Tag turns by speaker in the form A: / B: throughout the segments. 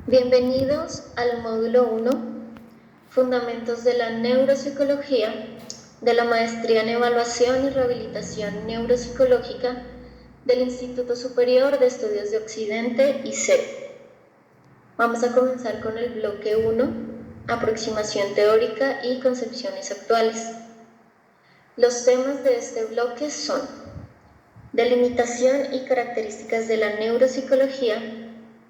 A: Bienvenidos al módulo 1, Fundamentos de la Neuropsicología, de la Maestría en Evaluación y Rehabilitación Neuropsicológica del Instituto Superior de Estudios de Occidente, ICEP. Vamos a comenzar con el bloque 1, Aproximación teórica y concepciones actuales. Los temas de este bloque son delimitación y características de la neuropsicología,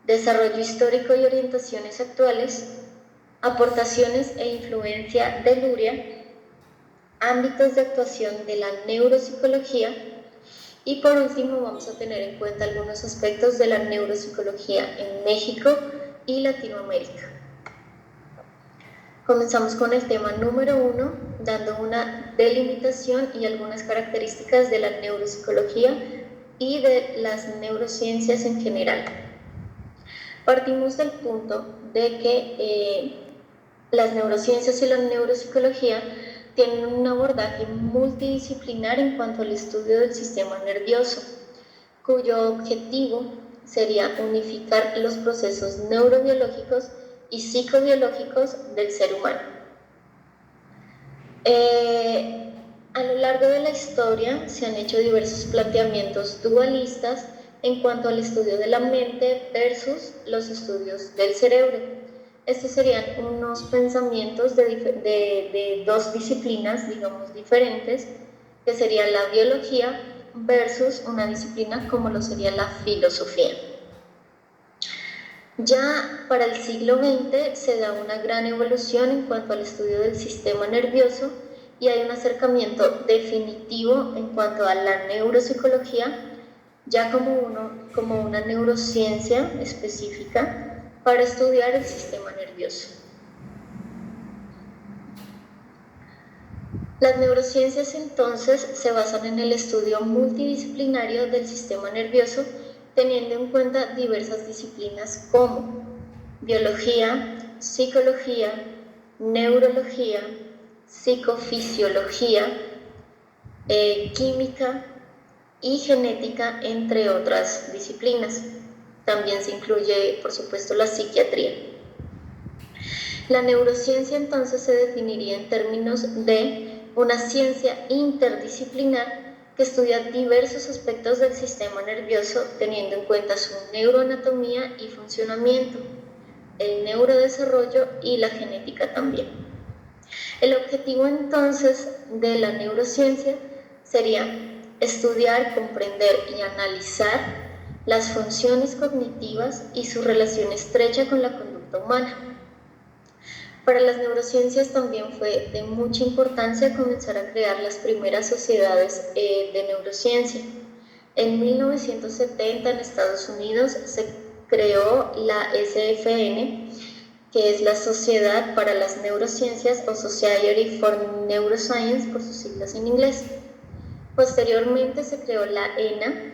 A: desarrollo histórico y orientaciones actuales, aportaciones e influencia de Luria, ámbitos de actuación de la neuropsicología y por último vamos a tener en cuenta algunos aspectos de la neuropsicología en México y Latinoamérica. Comenzamos con el tema número 1, dando una delimitación y algunas características de la neuropsicología y de las neurociencias en general. Partimos del punto de que las neurociencias y la neuropsicología tienen un abordaje multidisciplinar en cuanto al estudio del sistema nervioso, cuyo objetivo sería unificar los procesos neurobiológicos y psicobiológicos del ser humano. A lo largo de la historia se han hecho diversos planteamientos dualistas en cuanto al estudio de la mente versus los estudios del cerebro. Estos serían unos pensamientos de dos disciplinas, digamos, diferentes, que sería la biología versus una disciplina como lo sería la filosofía. Ya para el siglo XX se da una gran evolución en cuanto al estudio del sistema nervioso y hay un acercamiento definitivo en cuanto a la neuropsicología, ya como una neurociencia específica para estudiar el sistema nervioso. Las neurociencias entonces se basan en el estudio multidisciplinario del sistema nervioso, teniendo en cuenta diversas disciplinas como biología, psicología, neurología, psicofisiología, química y genética, entre otras disciplinas. También se incluye, por supuesto, la psiquiatría. La neurociencia entonces se definiría en términos de una ciencia interdisciplinar que estudia diversos aspectos del sistema nervioso teniendo en cuenta su neuroanatomía y funcionamiento, el neurodesarrollo y la genética también. El objetivo entonces de la neurociencia sería estudiar, comprender y analizar las funciones cognitivas y su relación estrecha con la conducta humana. Para las neurociencias también fue de mucha importancia comenzar a crear las primeras sociedades de neurociencia. En 1970 en Estados Unidos se creó la SFN, que es la Sociedad para las Neurociencias o Society for Neuroscience por sus siglas en inglés. Posteriormente se creó la ENA,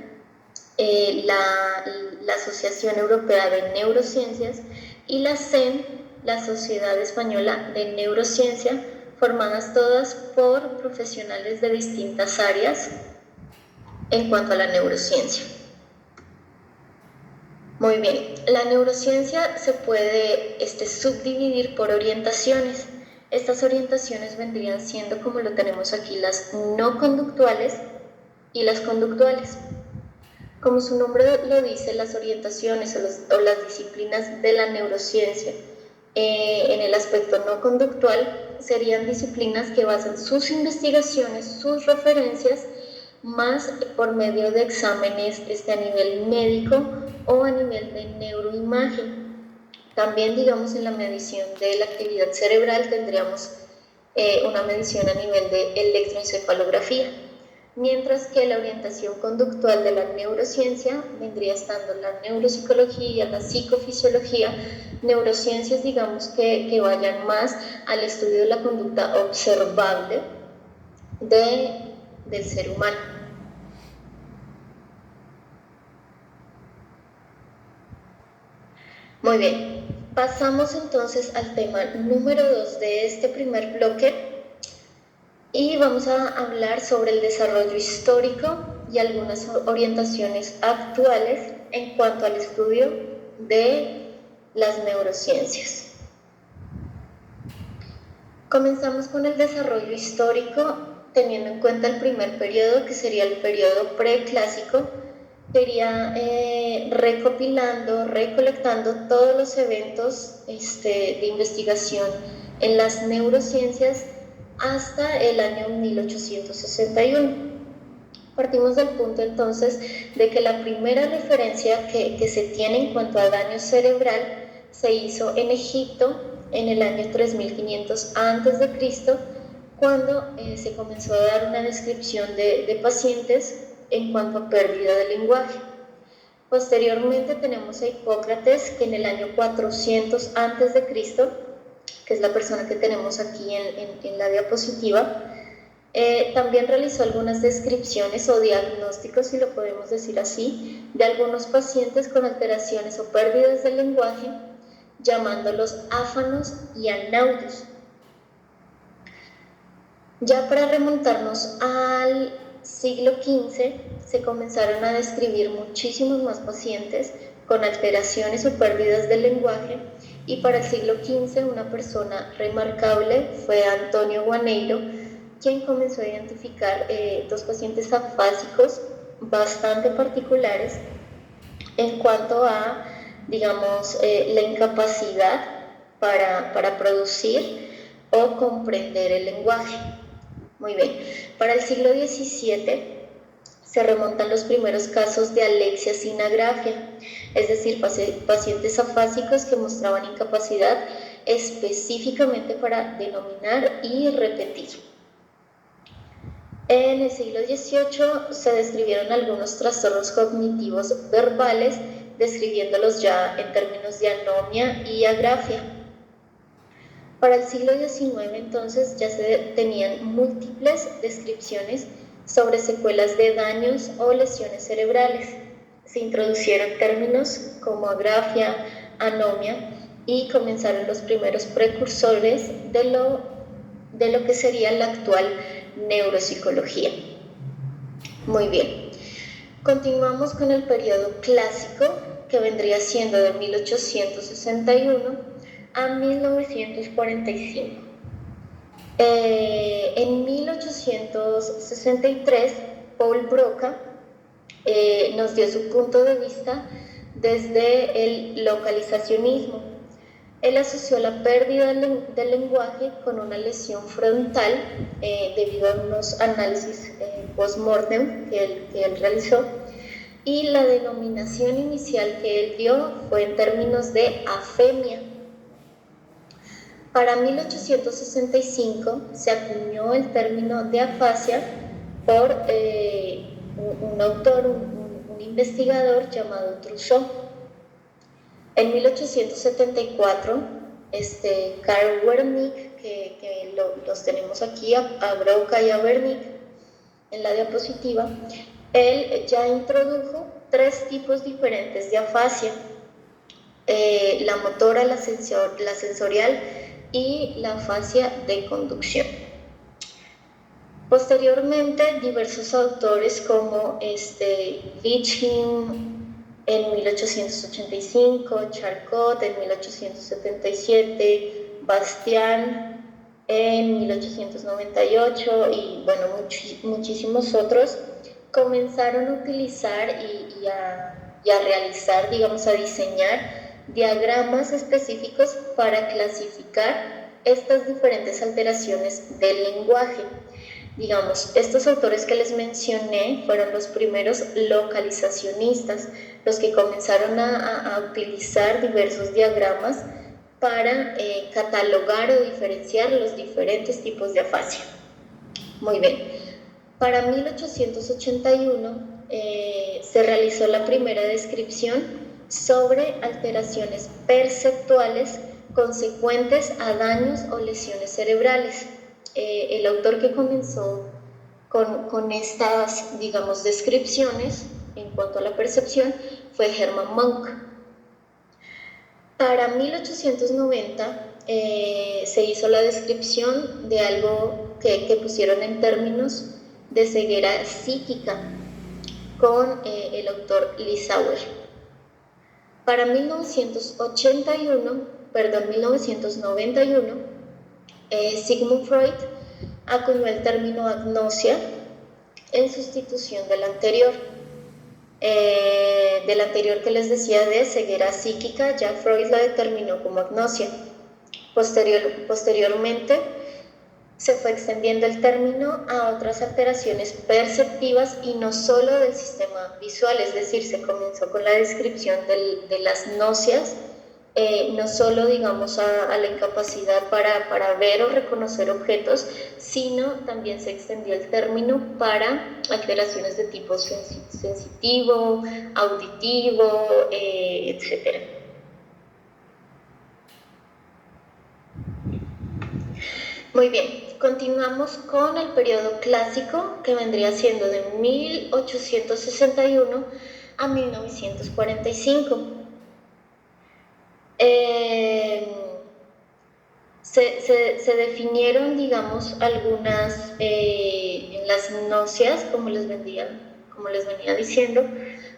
A: la Asociación Europea de Neurociencias, y la SEN, la Sociedad Española de Neurociencia, formadas todas por profesionales de distintas áreas en cuanto a la neurociencia. Muy bien, la neurociencia se puede subdividir por orientaciones. Estas orientaciones vendrían siendo, como lo tenemos aquí, las no conductuales y las conductuales. Como su nombre lo dice, las orientaciones o las disciplinas de la neurociencia en el aspecto no conductual serían disciplinas que basan sus investigaciones, sus referencias, más por medio de exámenes a nivel médico o a nivel de neuroimagen. También, digamos, en la medición de la actividad cerebral tendríamos una medición a nivel de electroencefalografía, mientras que la orientación conductual de la neurociencia vendría estando la neuropsicología, la psicofisiología, neurociencias, digamos, que vayan más al estudio de la conducta observable del ser humano. Muy bien, pasamos entonces al tema número 2 de este primer bloque y vamos a hablar sobre el desarrollo histórico y algunas orientaciones actuales en cuanto al estudio de las neurociencias. Comenzamos con el desarrollo histórico, teniendo en cuenta el primer periodo, que sería el periodo preclásico, que iría recolectando todos los eventos de investigación en las neurociencias hasta el año 1861. Partimos del punto entonces de que la primera referencia que se tiene en cuanto a daño cerebral se hizo en Egipto en el año 3500 a.C., cuando se comenzó a dar una descripción de pacientes en cuanto a pérdida de lenguaje. Posteriormente tenemos a Hipócrates, que en el año 400 a.C., que es la persona que tenemos aquí en la diapositiva, también realizó algunas descripciones o diagnósticos, si lo podemos decir así, de algunos pacientes con alteraciones o pérdidas del lenguaje, llamándolos áfanos y anaudos. Ya para remontarnos al siglo XV, se comenzaron a describir muchísimos más pacientes con alteraciones o pérdidas del lenguaje, y para el siglo XV una persona remarcable fue Antonio Guaneiro, quien comenzó a identificar dos pacientes afásicos bastante particulares en cuanto a, digamos, la incapacidad para producir o comprender el lenguaje. Muy bien, para el siglo XVII se remontan los primeros casos de alexia sin agrafia, es decir, pacientes afásicos que mostraban incapacidad específicamente para denominar y repetir. En el siglo XVIII se describieron algunos trastornos cognitivos verbales, describiéndolos ya en términos de anomia y agrafia. Para el siglo XIX entonces ya se tenían múltiples descripciones sobre secuelas de daños o lesiones cerebrales. Se introducieron términos como agrafia, anomia, y comenzaron los primeros precursores de lo que sería la actual neuropsicología. Muy bien, continuamos con el periodo clásico, que vendría siendo de 1861 a 1945. En 1863, Paul Broca nos dio su punto de vista desde el localizacionismo. Él asoció la pérdida del lenguaje con una lesión frontal debido a unos análisis post-mortem que él realizó, y la denominación inicial que él dio fue en términos de afemia. Para 1865 se acuñó el término de afasia por un autor, un investigador llamado Trousseau. En 1874, Karl Wernicke, que los tenemos aquí, a Broca y a Wernicke en la diapositiva, él ya introdujo tres tipos diferentes de afasia: la motora, la sensorial y la afasia de conducción. Posteriormente, diversos autores como Wittgen en 1885, Charcot en 1877, Bastian en 1898 y bueno, muchísimos otros comenzaron a utilizar y a realizar, digamos, a diseñar diagramas específicos para clasificar estas diferentes alteraciones del lenguaje. Digamos, estos autores que les mencioné fueron los primeros localizacionistas, los que comenzaron a utilizar diversos diagramas para catalogar o diferenciar los diferentes tipos de afasia. Muy bien, para 1881 se realizó la primera descripción sobre alteraciones perceptuales consecuentes a daños o lesiones cerebrales. El autor que comenzó con estas, digamos, descripciones en cuanto a la percepción fue Hermann Munk. Para 1890 se hizo la descripción de algo que pusieron en términos de ceguera psíquica con el autor Lissauer. Para 1991, Sigmund Freud acuñó el término agnosia en sustitución del anterior que les decía de ceguera psíquica. Ya Freud la determinó como agnosia. Posteriormente se fue extendiendo el término a otras alteraciones perceptivas y no solo del sistema visual, es decir, se comenzó con la descripción de las náuseas, no solo, digamos, a la incapacidad para ver o reconocer objetos, sino también se extendió el término para alteraciones de tipo sensitivo, auditivo, etc. Muy bien, continuamos con el periodo clásico, que vendría siendo de 1861 a 1945. Se definieron, digamos, algunas en las náuseas, como les venía diciendo,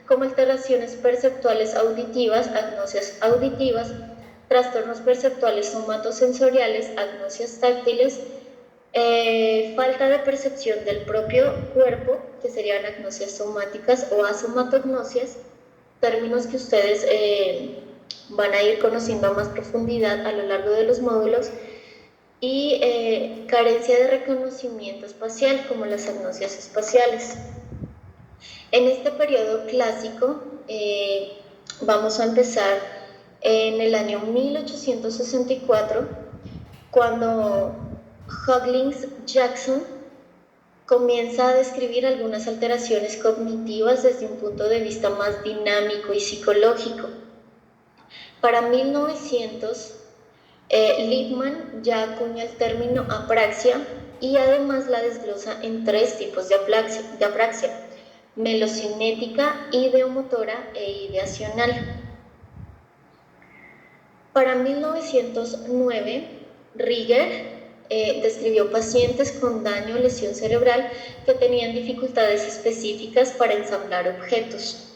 A: como alteraciones perceptuales auditivas, agnosias auditivas, trastornos perceptuales somatosensoriales, agnosias táctiles, falta de percepción del propio cuerpo, que serían agnosias somáticas o asomatognosias, términos que ustedes van a ir conociendo a más profundidad a lo largo de los módulos, y carencia de reconocimiento espacial, como las agnosias espaciales. En este periodo clásico vamos a empezar en el año 1864, cuando Huggins Jackson comienza a describir algunas alteraciones cognitivas desde un punto de vista más dinámico y psicológico. Para 1900, Lippmann ya acuña el término apraxia y además la desglosa en 3 tipos de apraxia: melocinética, ideomotora e ideacional. Para 1909, Rieger describió pacientes con daño o lesión cerebral que tenían dificultades específicas para ensamblar objetos.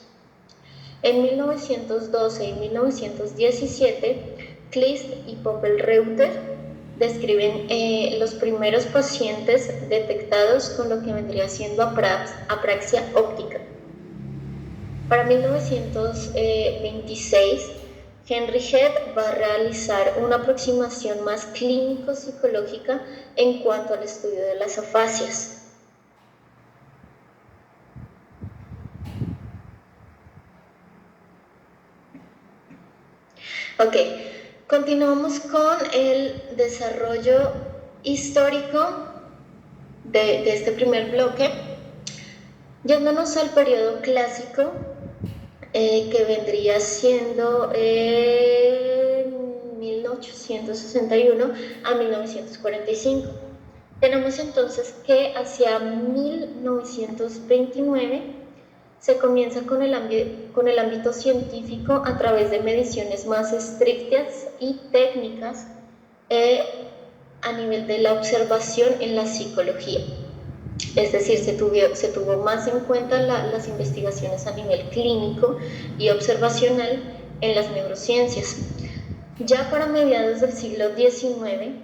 A: En 1912 y 1917, Kleist y Poppel-Reuter describen los primeros pacientes detectados con lo que vendría siendo apraxia óptica. Para 1926, Henry Head va a realizar una aproximación más clínico-psicológica en cuanto al estudio de las afasias. Ok, continuamos con el desarrollo histórico de este primer bloque, yéndonos al periodo clásico, que vendría siendo 1861 a 1945. Tenemos entonces que hacia 1929 se comienza con el ámbito científico a través de mediciones más estrictas y técnicas a nivel de la observación en la psicología. Es decir, se tuvo más en cuenta las investigaciones a nivel clínico y observacional en las neurociencias. Ya para mediados del siglo XIX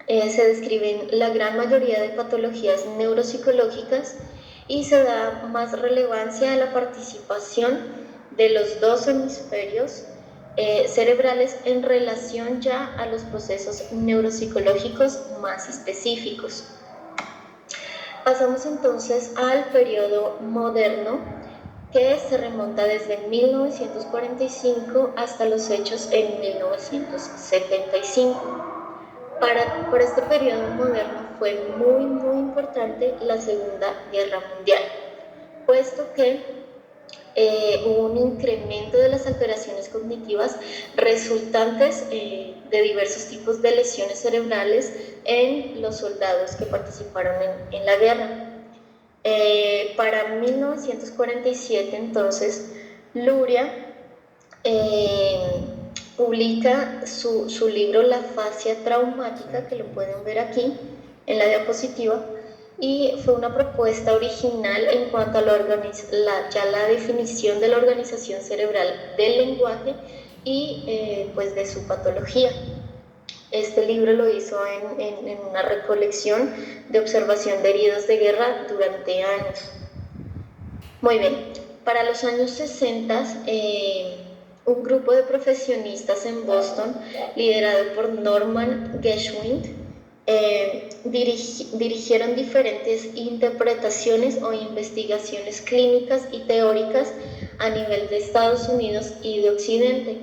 A: se describen la gran mayoría de patologías neuropsicológicas y se da más relevancia a la participación de los 2 hemisferios cerebrales en relación ya a los procesos neuropsicológicos más específicos. Pasamos entonces al periodo moderno, que se remonta desde 1945 hasta los hechos en 1975. Para este periodo moderno fue muy importante la Segunda Guerra Mundial, puesto que hubo un incremento de las alteraciones cognitivas resultantes de diversos tipos de lesiones cerebrales en los soldados que participaron en la guerra. Para 1947, entonces, Luria publica su libro La fascia traumática, que lo pueden ver aquí en la diapositiva, y fue una propuesta original en cuanto a la definición de la organización cerebral del lenguaje y pues de su patología. Este libro lo hizo en una recolección de observación de heridos de guerra durante años. Muy bien, para los años 60, un grupo de profesionistas en Boston, liderado por Norman Geschwind, dirigieron diferentes interpretaciones o investigaciones clínicas y teóricas a nivel de Estados Unidos y de Occidente.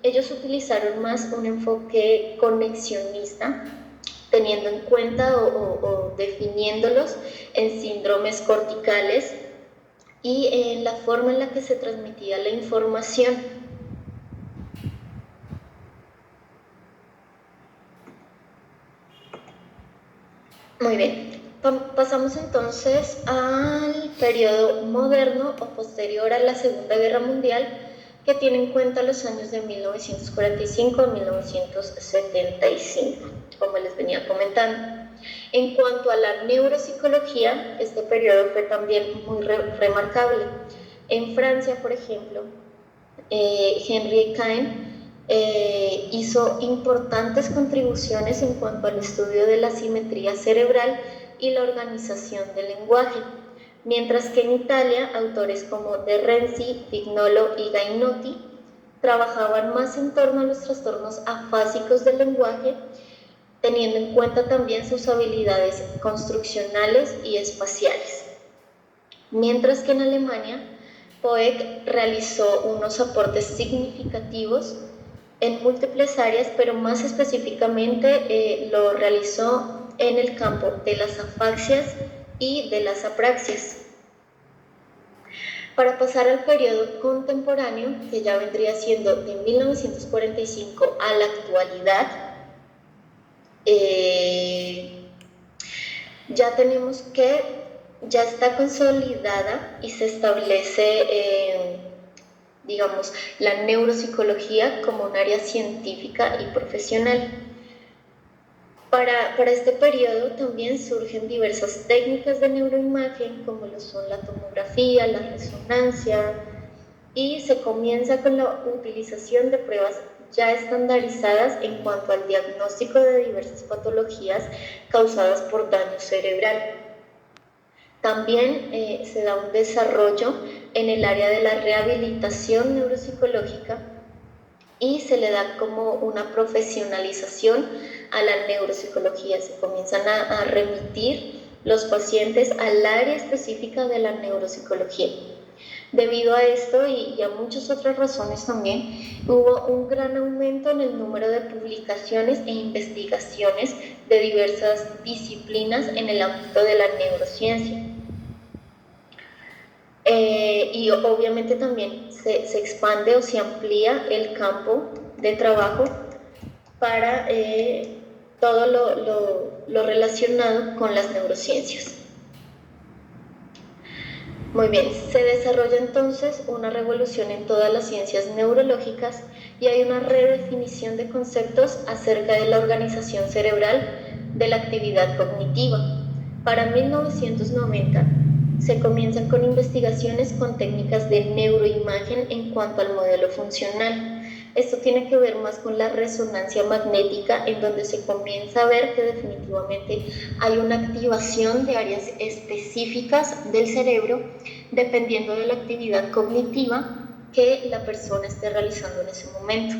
A: Ellos utilizaron más un enfoque conexionista, teniendo en cuenta o definiéndolos en síndromes corticales y en la forma en la que se transmitía la información. Muy bien, pasamos entonces al periodo moderno o posterior a la Segunda Guerra Mundial, que tiene en cuenta los años de 1945 a 1975, como les venía comentando. En cuanto a la neuropsicología, este periodo fue también muy remarcable. En Francia, por ejemplo, Henri Cain hizo importantes contribuciones en cuanto al estudio de la simetría cerebral y la organización del lenguaje, mientras que en Italia autores como De Renzi, Vignolo y Gainotti trabajaban más en torno a los trastornos afásicos del lenguaje, teniendo en cuenta también sus habilidades construccionales y espaciales. Mientras que en Alemania, Poeck realizó unos aportes significativos en múltiples áreas, pero más específicamente lo realizó en el campo de las afaxias y de las apraxias. Para pasar al periodo contemporáneo, que ya vendría siendo de 1945 a la actualidad, ya tenemos que ya está consolidada y se establece, digamos, la neuropsicología como un área científica y profesional. Para este periodo también surgen diversas técnicas de neuroimagen, como lo son la tomografía, la resonancia, y se comienza con la utilización de pruebas ya estandarizadas en cuanto al diagnóstico de diversas patologías causadas por daño cerebral. También se da un desarrollo en el área de la rehabilitación neuropsicológica y se le da como una profesionalización a la neuropsicología. Se comienzan a remitir los pacientes al área específica de la neuropsicología. Debido a esto y a muchas otras razones también, hubo un gran aumento en el número de publicaciones e investigaciones de diversas disciplinas en el ámbito de la neurociencia. Y obviamente también se expande o se amplía el campo de trabajo para todo lo relacionado con las neurociencias. Muy bien, se desarrolla entonces una revolución en todas las ciencias neurológicas y hay una redefinición de conceptos acerca de la organización cerebral de la actividad cognitiva. Para 1990 se comienzan con investigaciones con técnicas de neuroimagen en cuanto al modelo funcional. Esto tiene que ver más con la resonancia magnética, en donde se comienza a ver que definitivamente hay una activación de áreas específicas del cerebro dependiendo de la actividad cognitiva que la persona esté realizando en ese momento.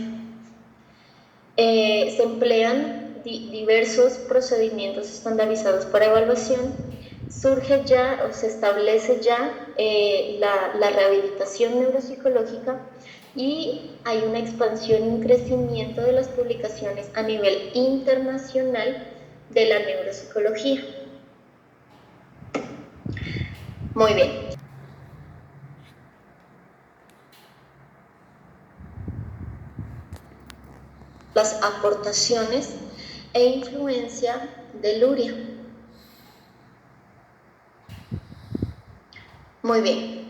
A: Se emplean diversos procedimientos estandarizados para evaluación. Surge ya o se establece ya la rehabilitación neuropsicológica y hay una expansión y un crecimiento de las publicaciones a nivel internacional de la neuropsicología. Muy bien. Las aportaciones e influencia de Luria. Muy bien.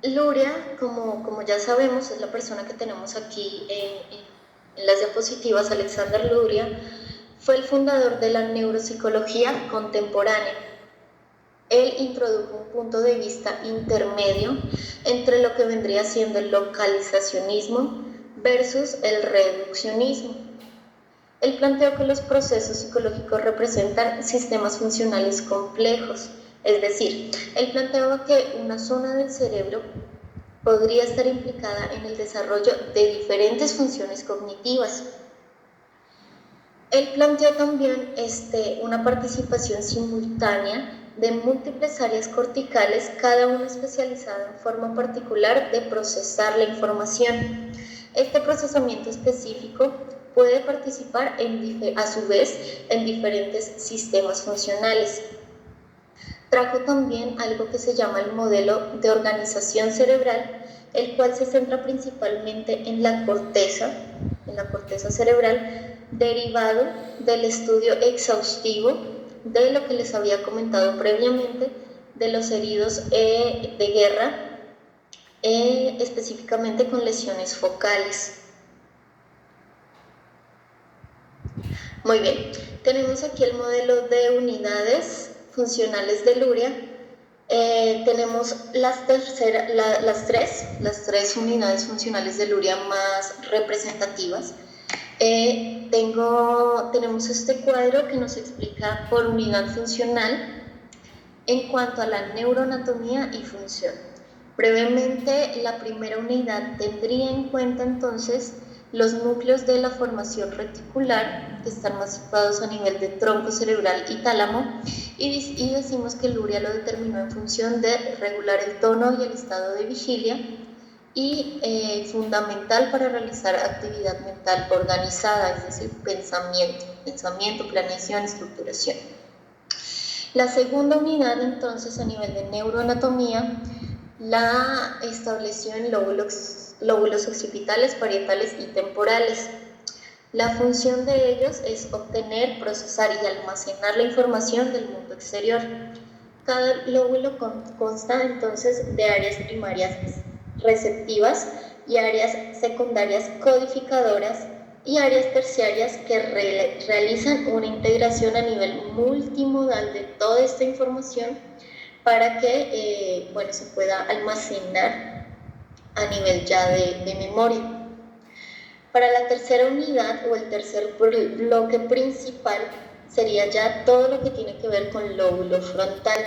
A: Luria, como ya sabemos, es la persona que tenemos aquí en las diapositivas. Alexander Luria fue el fundador de la neuropsicología contemporánea. Él introdujo un punto de vista intermedio entre lo que vendría siendo el localizacionismo versus el reduccionismo. Él planteó que los procesos psicológicos representan sistemas funcionales complejos, es decir, él planteaba que una zona del cerebro podría estar implicada en el desarrollo de diferentes funciones cognitivas. Él planteó también una participación simultánea de múltiples áreas corticales, cada una especializada en forma particular de procesar la información. Este procesamiento específico puede participar a su vez en diferentes sistemas funcionales. Trajo también algo que se llama el modelo de organización cerebral, el cual se centra principalmente en la corteza cerebral, derivado del estudio exhaustivo de lo que les había comentado previamente, de los heridos de guerra, específicamente con lesiones focales. Muy bien, tenemos aquí el modelo de unidades funcionales de Luria. Tenemos las tres unidades funcionales de Luria más representativas. Tenemos este cuadro que nos explica por unidad funcional en cuanto a la neuroanatomía y función. Brevemente, la primera unidad tendría en cuenta entonces los núcleos de la formación reticular, que están más situados a nivel de tronco cerebral y tálamo, y decimos que Luria lo determinó en función de regular el tono y el estado de vigilia, y fundamental para realizar actividad mental organizada, es decir, pensamiento, planeación, estructuración. La segunda unidad, entonces, a nivel de neuroanatomía, la estableció en lóbulos occipitales, parietales y temporales. La función de ellos es obtener, procesar y almacenar la información del mundo exterior. Cada lóbulo consta entonces de áreas primarias receptivas y áreas secundarias codificadoras y áreas terciarias que realizan una integración a nivel multimodal de toda esta información para que se pueda almacenar a nivel ya de memoria. Para la tercera unidad o el tercer bloque principal sería ya todo lo que tiene que ver con lóbulo frontal.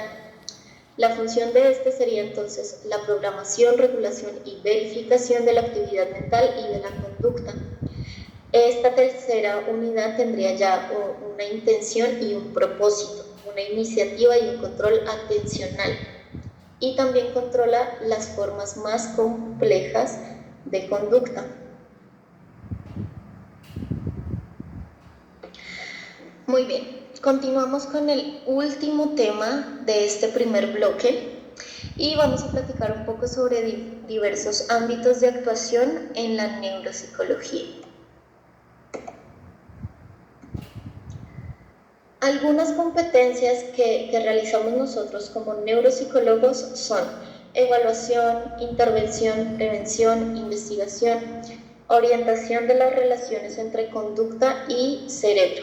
A: La función de este sería entonces la programación, regulación y verificación de la actividad mental y de la conducta. Esta tercera unidad tendría ya una intención y un propósito, una iniciativa y un control atencional. Y también controla las formas más complejas de conducta. Muy bien, continuamos con el último tema de este primer bloque y vamos a platicar un poco sobre diversos ámbitos de actuación en la neuropsicología. Algunas competencias que realizamos nosotros como neuropsicólogos son evaluación, intervención, prevención, investigación, orientación de las relaciones entre conducta y cerebro.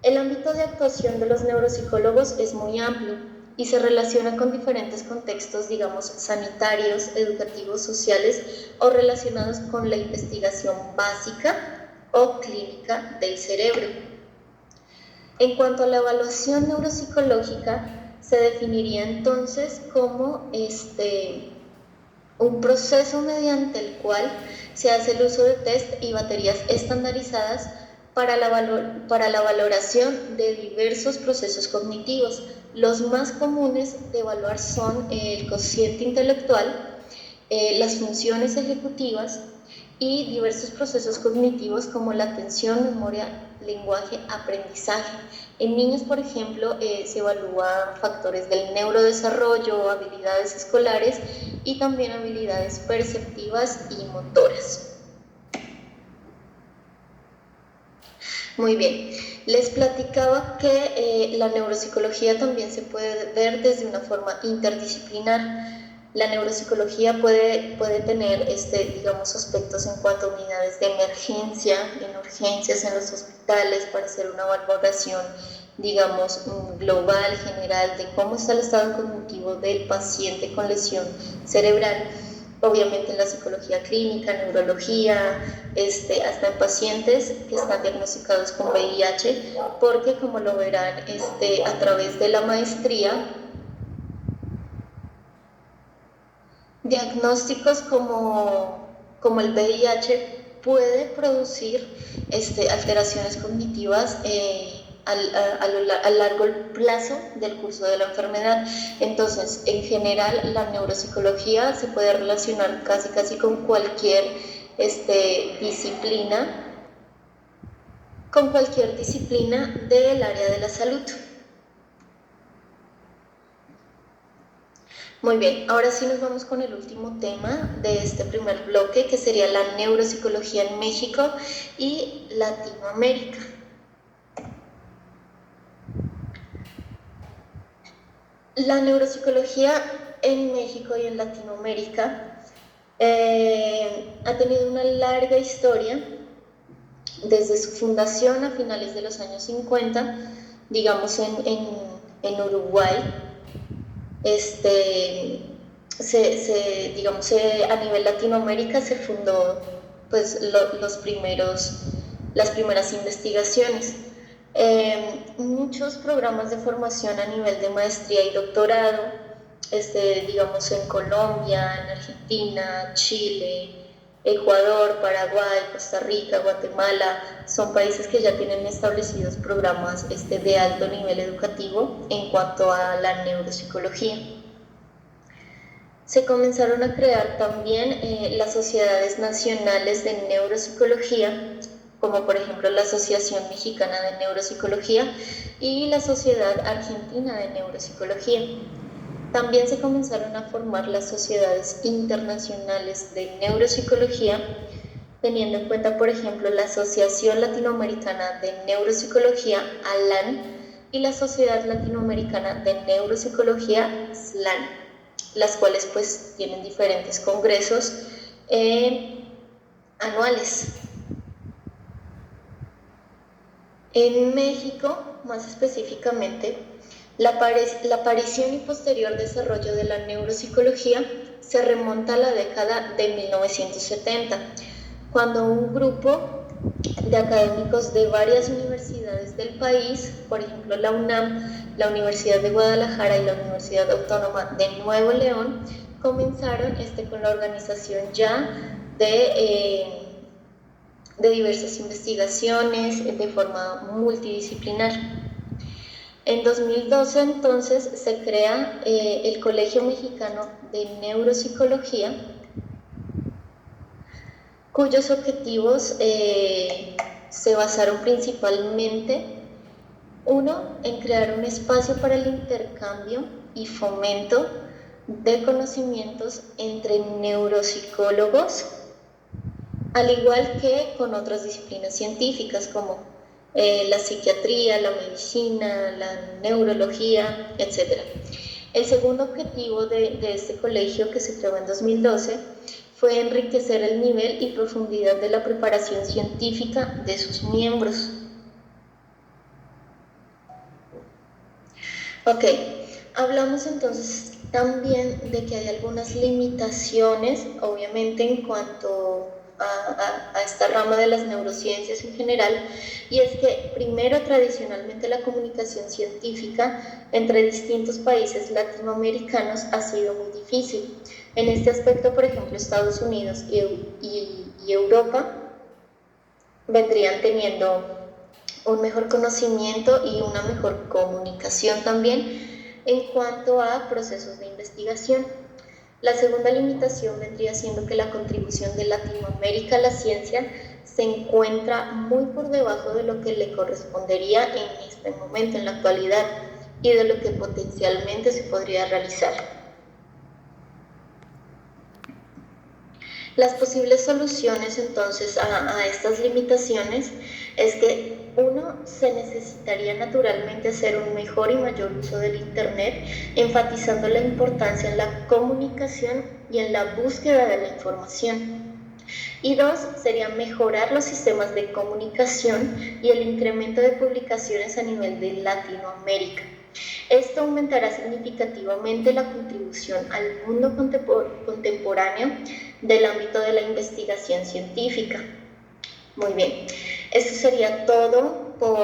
A: El ámbito de actuación de los neuropsicólogos es muy amplio y se relaciona con diferentes contextos, digamos, sanitarios, educativos, sociales o relacionados con la investigación básica o clínica del cerebro. En cuanto a la evaluación neuropsicológica, se definiría entonces como un proceso mediante el cual se hace el uso de test y baterías estandarizadas para la valoración de diversos procesos cognitivos. Los más comunes de evaluar son el cociente intelectual, las funciones ejecutivas y diversos procesos cognitivos como la atención, memoria, lenguaje, aprendizaje. En niños, por ejemplo, se evalúan factores del neurodesarrollo, habilidades escolares y también habilidades perceptivas y motoras. Muy bien, les platicaba que la neuropsicología también se puede ver desde una forma interdisciplinar. La neuropsicología puede tener, digamos, aspectos en cuanto a unidades de emergencia, en urgencias en los hospitales, para hacer una valoración, digamos, global, general, de cómo está el estado cognitivo del paciente con lesión cerebral. Obviamente en la psicología clínica, neurología, hasta en pacientes que están diagnosticados con VIH, porque como lo verán a través de la maestría, diagnósticos como el VIH puede producir alteraciones cognitivas a largo plazo del curso de la enfermedad. Entonces, en general, la neuropsicología se puede relacionar casi con cualquier disciplina, del área de la salud. Muy bien, ahora sí nos vamos con el último tema de este primer bloque, que sería la neuropsicología en México y Latinoamérica. La neuropsicología en México y en Latinoamérica ha tenido una larga historia desde su fundación a finales de los años 50, digamos en Uruguay. A nivel Latinoamérica se fundó pues las primeras investigaciones. Muchos programas de formación a nivel de maestría y doctorado, digamos en Colombia, en Argentina, Chile, Ecuador, Paraguay, Costa Rica, Guatemala, son países que ya tienen establecidos programas de alto nivel educativo en cuanto a la neuropsicología. Se comenzaron a crear también las sociedades nacionales de neuropsicología, como por ejemplo la Asociación Mexicana de Neuropsicología y la Sociedad Argentina de Neuropsicología. También se comenzaron a formar las sociedades internacionales de neuropsicología, teniendo en cuenta, por ejemplo, la Asociación Latinoamericana de Neuropsicología, ALAN, y la Sociedad Latinoamericana de Neuropsicología, SLAN, las cuales pues tienen diferentes congresos anuales. En México, más específicamente, la aparición y posterior desarrollo de la neuropsicología se remonta a la década de 1970, cuando un grupo de académicos de varias universidades del país, por ejemplo la UNAM, la Universidad de Guadalajara y la Universidad Autónoma de Nuevo León, comenzaron con la organización ya de diversas investigaciones de forma multidisciplinar. En 2012 entonces se crea el Colegio Mexicano de Neuropsicología, cuyos objetivos se basaron principalmente, uno, en crear un espacio para el intercambio y fomento de conocimientos entre neuropsicólogos, al igual que con otras disciplinas científicas como la psiquiatría, la medicina, la neurología, etc. El segundo objetivo de este colegio, que se creó en 2012, fue enriquecer el nivel y profundidad de la preparación científica de sus miembros. Ok, hablamos entonces también de que hay algunas limitaciones, obviamente, en cuanto a esta rama de las neurociencias en general, y es que primero, tradicionalmente, la comunicación científica entre distintos países latinoamericanos ha sido muy difícil. En este aspecto, por ejemplo, Estados Unidos y Europa vendrían teniendo un mejor conocimiento y una mejor comunicación también en cuanto a procesos de investigación. La segunda limitación vendría siendo que la contribución de Latinoamérica a la ciencia se encuentra muy por debajo de lo que le correspondería en este momento, en la actualidad, y de lo que potencialmente se podría realizar. Las posibles soluciones entonces a estas limitaciones es que uno, se necesitaría naturalmente hacer un mejor y mayor uso del Internet, enfatizando la importancia en la comunicación y en la búsqueda de la información. Y dos, sería mejorar los sistemas de comunicación y el incremento de publicaciones a nivel de Latinoamérica. Esto aumentará significativamente la contribución al mundo contemporáneo del ámbito de la investigación científica. Muy bien, esto sería todo por